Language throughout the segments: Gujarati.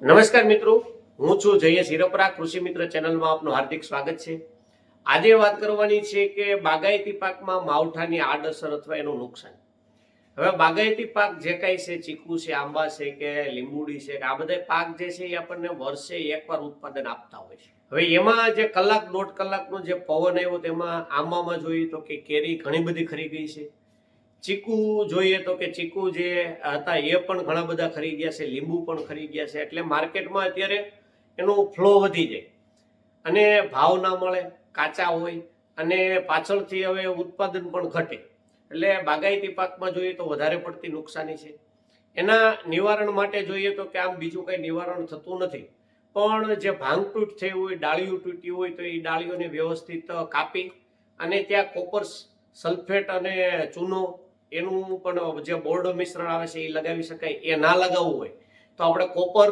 નમસ્કાર મિત્રો, હું છું જયેશ હિરપરા. કૃષિ મિત્ર ચેનલમાં આપનું હાર્દિક સ્વાગત છે. આજે વાત કરવાની છે કે બાગાયતી પાકમાં માવઠાની આડઅસર અથવા એનું નુકસાન. હવે બાગાયતી પાક જે કાંઈ છે, ચીકુ છે, આંબા છે કે લીંબુડી છે, આ બધા પાક જે છે એ આપણને વર્ષે એકવાર ઉત્પાદન આપતા હોય છે. હવે એમાં જે કલાક દોઢ કલાકનો જે પવન આવ્યો તેમાં આંબામાં જોઈએ તો કે કેરી ઘણી બધી ખરી ગઈ છે. ચીકુ જોઈએ તો કે ચીકુ જે હતા એ પણ ઘણા બધા ખરી ગયા છે, લીંબુ પણ ખરી ગયા છે. એટલે માર્કેટમાં અત્યારે એનો ફ્લો વધી જાય અને ભાવ ના મળે, કાચા હોય અને પાછળથી હવે ઉત્પાદન પણ ઘટે. એટલે બાગાયતી પાકમાં જોઈએ તો વધારે પડતી નુકસાની છે. એના નિવારણ માટે જોઈએ તો કે આમ બીજું કંઈ નિવારણ થતું નથી, પણ જે ભાંગતૂટ થઈ હોય, ડાળીઓ તૂટી હોય તો એ ડાળીઓને વ્યવસ્થિત કાપી અને ત્યાં કોપર સલ્ફેટ અને ચૂનો એનું પણ જે બોર્ડો મિશ્રણ આવે છે એ લગાવી શકાય. એ ના લગાવવું હોય તો આપણે કોપર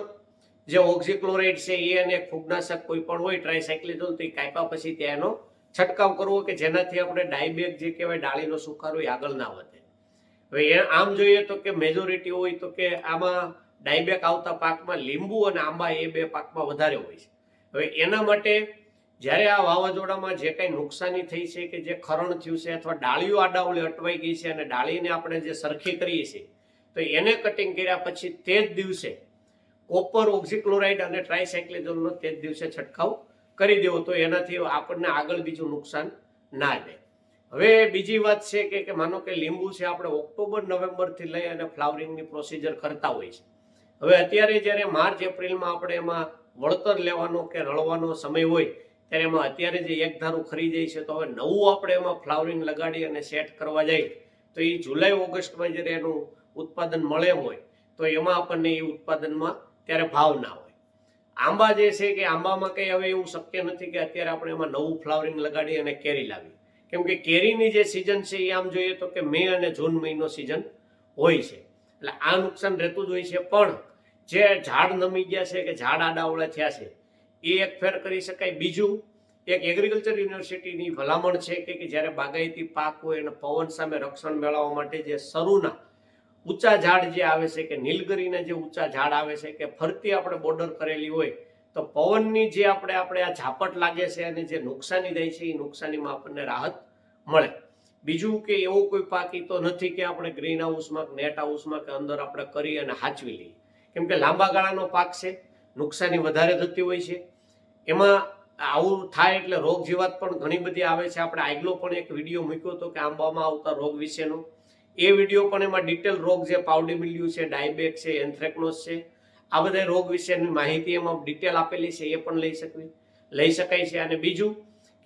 જે ઓક્ઝીક્લોરાઇડ છે એ અને ફૂગનાશક કોઈ પણ હોય ટ્રાયસાયક્લિઝોલ તો એ કાપ્યા પછી ત્યાં એનો છંટકાવ કરવો કે જેનાથી આપણે ડાયબેક જે કહેવાય ડાળીનો સુકારો એ આગળ ના વધે. હવે આમ જોઈએ તો કે મેજોરિટી હોય તો કે આમાં ડાયબેક આવતા પાકમાં લીંબુ અને આંબા એ બે પાકમાં વધારે હોય છે. હવે એના માટે જ્યારે આ વાવાઝોડામાં જે કાંઈ નુકસાની થઈ છે કે જે ખરણ થયું છે અથવા ડાળીઓ આડાવળી અટવાઈ ગઈ છે અને ડાળીને આપણે જે સરખી કરીએ છીએ તો એને કટિંગ કર્યા પછી તે જ દિવસે કોપર ઓક્ઝીક્લોરાઇડ અને ટ્રાયસાયક્લિઝોલનો તે જ દિવસે છંટકાવ કરી દેવો તો એનાથી આપણને આગળ બીજું નુકસાન ના જાય. હવે બીજી વાત છે કે માનો કે લીંબુ છે, આપણે ઓક્ટોબર નવેમ્બરથી લઈ અને ફ્લાવરિંગની પ્રોસિજર કરતા હોય છે. હવે અત્યારે જ્યારે માર્ચ એપ્રિલમાં આપણે એમાં વળતર લેવાનો કે રળવાનો સમય હોય ત્યારે એમાં અત્યારે જે એક ધારું ખરી જાય છે તો હવે નવું આપણે એમાં ફ્લાવરિંગ લગાડી અને સેટ કરવા જાય તો એ જુલાઈ ઓગસ્ટમાં જ્યારે એનું ઉત્પાદન મળે હોય તો એમાં આપણને એ ઉત્પાદનમાં ત્યારે ભાવ ના હોય. આંબા જે છે કે આંબામાં કંઈ હવે એવું શક્ય નથી કે અત્યારે આપણે એમાં નવું ફ્લાવરિંગ લગાડી અને કેરી લાવી, કેમ કે કેરીની જે સિઝન છે એ આમ જોઈએ તો કે મે અને જૂન મહિનો સિઝન હોય છે. એટલે આ નુકસાન રહેતું જ હોય છે. પણ જે ઝાડ નમી ગયા છે કે ઝાડ આડાવડા થયા છે એ એક ફેર કરી શકાય. બીજું એક એગ્રીકલ્ચર યુનિવર્સિટીની ભલામણ છે કે જ્યારે બાગાયતી પાક હોય અને પવન સામે રક્ષણ મેળવવા માટે જે શરૂના ઊંચા ઝાડ જે આવે છે કે નીલગીરીના જે ઊંચા ઝાડ આવે છે કે ફરતી આપણે બોર્ડર કરેલી હોય તો પવનની જે આપણે આ ઝાપટ લાગે છે અને જે નુકસાની થાય છે એ નુકસાનીમાં આપણને રાહત મળે. બીજું કે એવો કોઈ પાક તો નથી કે આપણે ગ્રીન હાઉસમાં નેટ હાઉસમાં કે અંદર આપણે કરી અને હાચવી લઈએ, કેમ કે લાંબા ગાળાનો પાક છે, નુકસાની વધારે થતી હોય છે. એમાં આવું થાય એટલે રોગ જીવાત પણ ઘણી બધી આવે છે. આપણે આગલો પણ એક વિડીયો મૂક્યો હતો કે આંબામાં આવતા રોગ વિશેનો. એ વિડીયો પણ એમાં ડિટેલ રોગ જે પાવડી મિલ્યુ છે, ડાયબેક છે, એન્થ્રેક્નોસ છે, આ બધા રોગ વિશેની માહિતી એમાં ડિટેલ આપેલી છે, એ પણ લઈ શકાય છે. અને બીજું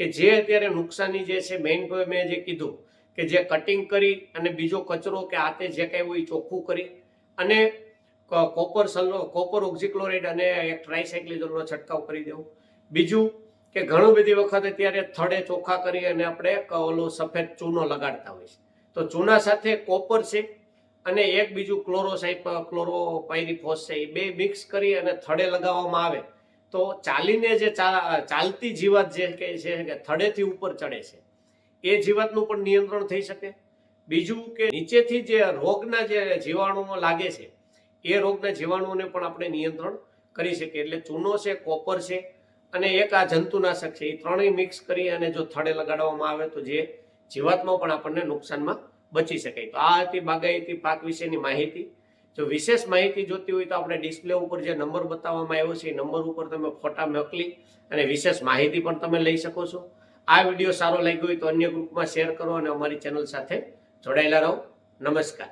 કે જે અત્યારે નુકસાની જે છે મેઇન મેં જે કીધું કે જે કટિંગ કરી અને બીજો કચરો કે આતે જે કાંઈ હોય ચોખ્ખું કરી અને કોપર ઓક્ઝીક્લોરાઇડ અને એક ટ્રાયસાયક્લિઝોલનો છંટકાવ કરી દેવો. બીજું કે ઘણું બધી વખત અત્યારે થડે ચોખ્ખા કરી અને આપણે ઓલો સફેદ ચૂનો લગાડતા હોય છે તો ચૂના સાથે કોપર છે અને એક બીજું ક્લોરોપાયરીફોસ છે એ બે મિક્સ કરી અને થડે લગાવવામાં આવે તો ચાલીને જે ચાલતી જીવાત જે કે છે કે થડેથી ઉપર ચડે છે એ જીવાતનું પણ નિયંત્રણ થઈ શકે. બીજું કે નીચેથી જે રોગના જે જીવાણુઓ લાગે છે એ રોગના જીવાણુઓને પણ આપણે નિયંત્રણ કરી શકીએ. એટલે ચૂનો છે, કોપર છે અને એક આ જંતુનાશક છે, એ ત્રણેય મિક્સ કરી અને જો થડે લગાડવામાં આવે તો જે જીવાતમાં પણ આપણને નુકસાનમાં બચી શકાય. તો આ હતી બાગાયતી પાક વિશેની માહિતી. જો વિશેષ માહિતી જોતી હોય તો આપણે ડિસ્પ્લે ઉપર જે નંબર બતાવવામાં આવ્યો છે એ નંબર ઉપર તમે ફોટા મોકલી અને વિશેષ માહિતી પણ તમે લઈ શકો છો. આ વિડીયો સારો લાગ્યો હોય તો અન્ય ગ્રુપમાં શેર કરો અને અમારી ચેનલ સાથે જોડાયેલા રહો. નમસ્કાર.